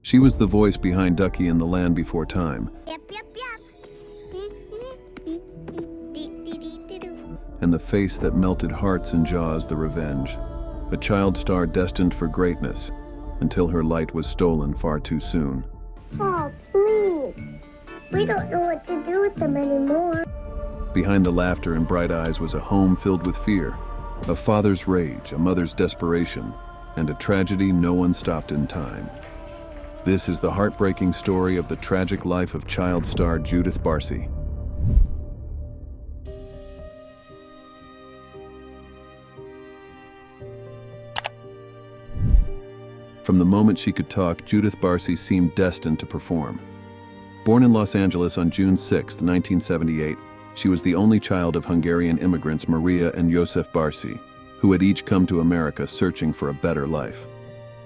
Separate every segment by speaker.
Speaker 1: She was the voice behind Ducky in The Land Before Time,
Speaker 2: Yep, yep, yep.
Speaker 1: and the face that melted hearts in Jaws: The Revenge. A child star destined for greatness, until her light was stolen far too soon.
Speaker 2: Oh, please. We don't know what to do with them anymore.
Speaker 1: Behind the laughter and bright eyes was a home filled with fear, a father's rage, a mother's desperation, and a tragedy no one stopped in time. This is the heartbreaking story of the tragic life of child star Judith Barsi. From the moment she could talk, Judith Barsi seemed destined to perform. Born in Los Angeles on June 6, 1978, she was the only child of Hungarian immigrants Maria and Josef Barsi, who had each come to America searching for a better life.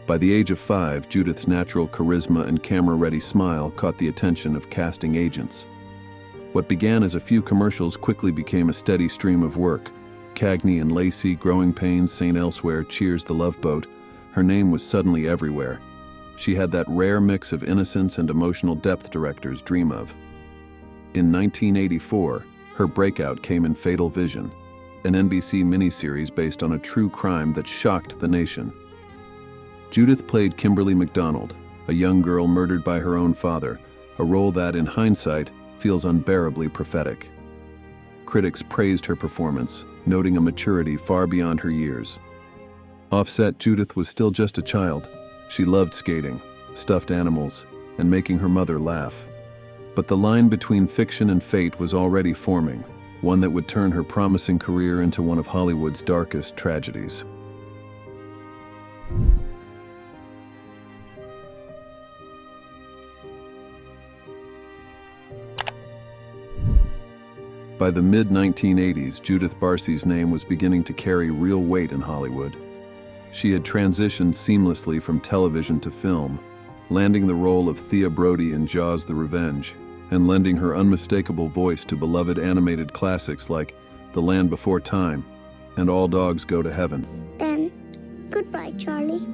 Speaker 1: By the age of 5, Judith's natural charisma and camera-ready smile caught the attention of casting agents. What began as a few commercials quickly became a steady stream of work. Cagney and Lacey, Growing Pains, St. Elsewhere, Cheers, The Love Boat. Her name was suddenly everywhere. She had that rare mix of innocence and emotional depth directors dream of. In 1984, her breakout came in Fatal Vision, an NBC miniseries based on a true crime that shocked the nation. Judith played Kimberly McDonald, a young girl murdered by her own father, a role that, in hindsight, feels unbearably prophetic. Critics praised her performance, noting a maturity far beyond her years. Offset, Judith was still just a child. She loved skating, stuffed animals, and making her mother laugh. But the line between fiction and fate was already forming, one that would turn her promising career into one of Hollywood's darkest tragedies. By the mid-1980s, Judith Barsi's name was beginning to carry real weight in Hollywood. She had transitioned seamlessly from television to film, landing the role of Thea Brody in Jaws: The Revenge, and lending her unmistakable voice to beloved animated classics like The Land Before Time and All Dogs Go to Heaven.
Speaker 2: Then, goodbye, Charlie.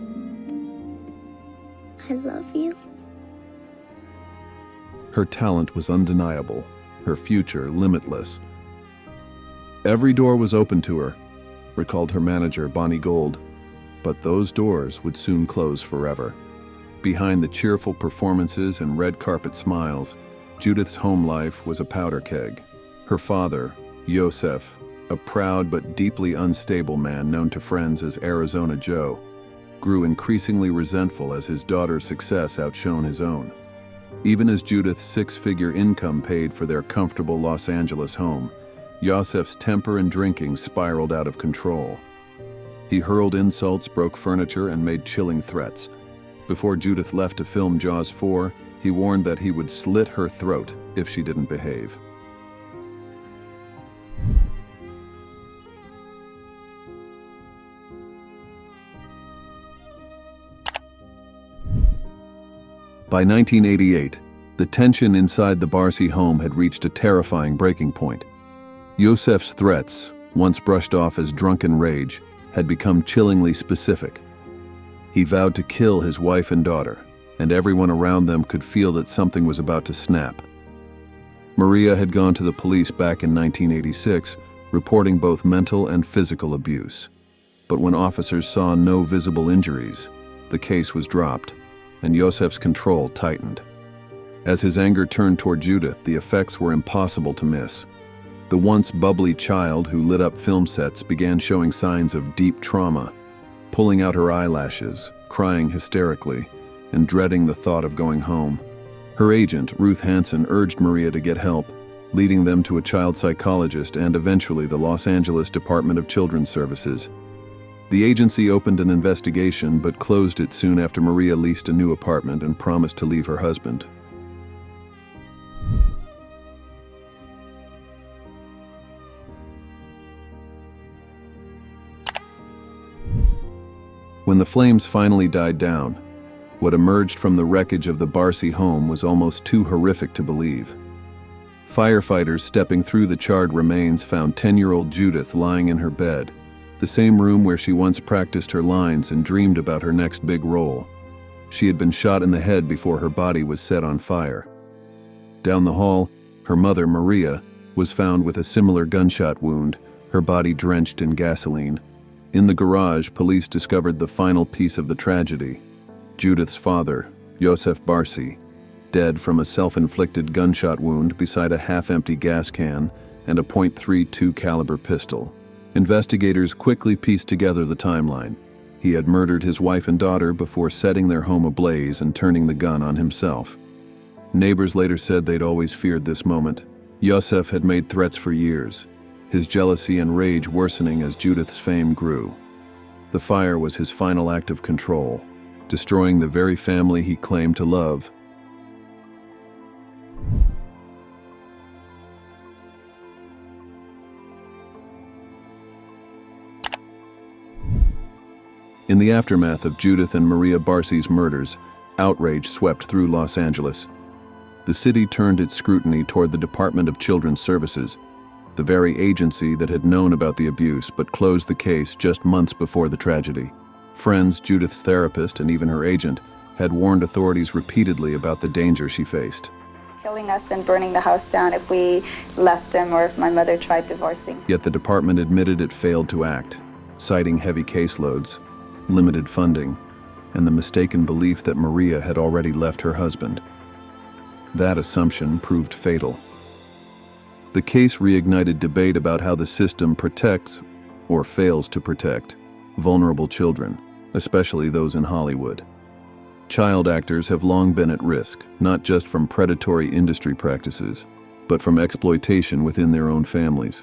Speaker 2: I love you.
Speaker 1: Her talent was undeniable, her future limitless. Every door was open to her, recalled her manager, Bonnie Gold, but those doors would soon close forever. Behind the cheerful performances and red carpet smiles, Judith's home life was a powder keg. Her father, Josef, a proud but deeply unstable man known to friends as Arizona Joe, grew increasingly resentful as his daughter's success outshone his own. Even as Judith's six-figure income paid for their comfortable Los Angeles home, Josef's temper and drinking spiraled out of control. He hurled insults, broke furniture, and made chilling threats. Before Judith left to film Jaws 4, he warned that he would slit her throat if she didn't behave. By 1988, the tension inside the Barsi home had reached a terrifying breaking point. Josef's threats, once brushed off as drunken rage, had become chillingly specific. He vowed to kill his wife and daughter, and everyone around them could feel that something was about to snap. Maria had gone to the police back in 1986, reporting both mental and physical abuse. But when officers saw no visible injuries, the case was dropped, and Josef's control tightened. As his anger turned toward Judith, the effects were impossible to miss. The once bubbly child who lit up film sets began showing signs of deep trauma, pulling out her eyelashes, crying hysterically, and dreading the thought of going home. Her agent, Ruth Hansen, urged Maria to get help, leading them to a child psychologist and eventually the Los Angeles Department of Children's Services. The agency opened an investigation but closed it soon after Maria leased a new apartment and promised to leave her husband. When the flames finally died down, what emerged from the wreckage of the Barsi home was almost too horrific to believe. Firefighters stepping through the charred remains found 10-year-old Judith lying in her bed, the same room where she once practiced her lines and dreamed about her next big role. She had been shot in the head before her body was set on fire. Down the hall, her mother, Maria, was found with a similar gunshot wound, her body drenched in gasoline. In the garage, police discovered the final piece of the tragedy: Judith's father, Judith Barsi, dead from a self-inflicted gunshot wound beside a half-empty gas can and a .32 caliber pistol. Investigators quickly pieced together the timeline. He had murdered his wife and daughter before setting their home ablaze and turning the gun on himself. Neighbors later said they'd always feared this moment. Yosef had made threats for years, his jealousy and rage worsening as Judith's fame grew. The fire was his final act of control, destroying the very family he claimed to love. In the aftermath of Judith and Maria Barsi's murders, outrage swept through Los Angeles. The city turned its scrutiny toward the Department of Children's Services, the very agency that had known about the abuse but closed the case just months before the tragedy. Friends, Judith's therapist, and even her agent had warned authorities repeatedly about the danger she faced.
Speaker 3: Killing us and burning the house down if we left him or if my mother tried divorcing.
Speaker 1: Yet the department admitted it failed to act, citing heavy caseloads, limited funding, and the mistaken belief that Maria had already left her husband. That assumption proved fatal. The case reignited debate about how the system protects, or fails to protect, vulnerable children, especially those in Hollywood. Child actors have long been at risk, not just from predatory industry practices, but from exploitation within their own families.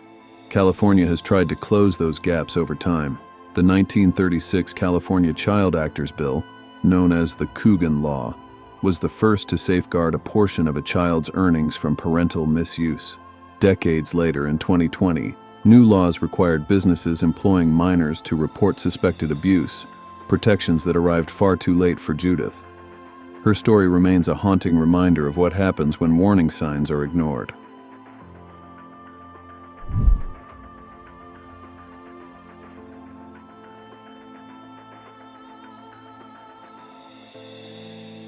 Speaker 1: California has tried to close those gaps over time. The 1936 California Child Actors Bill, known as the Coogan Law, was the first to safeguard a portion of a child's earnings from parental misuse. Decades later, in 2020, new laws required businesses employing minors to report suspected abuse, protections that arrived far too late for Judith. Her story remains a haunting reminder of what happens when warning signs are ignored.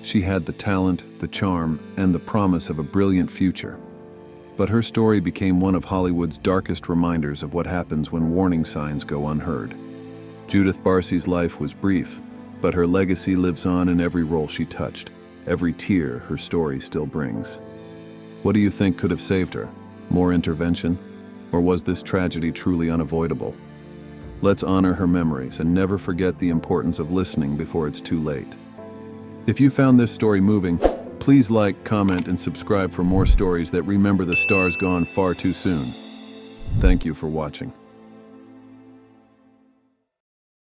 Speaker 1: She had the talent, the charm, and the promise of a brilliant future. But her story became one of Hollywood's darkest reminders of what happens when warning signs go unheard. Judith Barsi's life was brief, but her legacy lives on in every role she touched, every tear her story still brings. What do you think could have saved her? More intervention? Or was this tragedy truly unavoidable? Let's honor her memories and never forget the importance of listening before it's too late. If you found this story moving, please like, comment, and subscribe for more stories that remember the stars gone far too soon. Thank you for watching.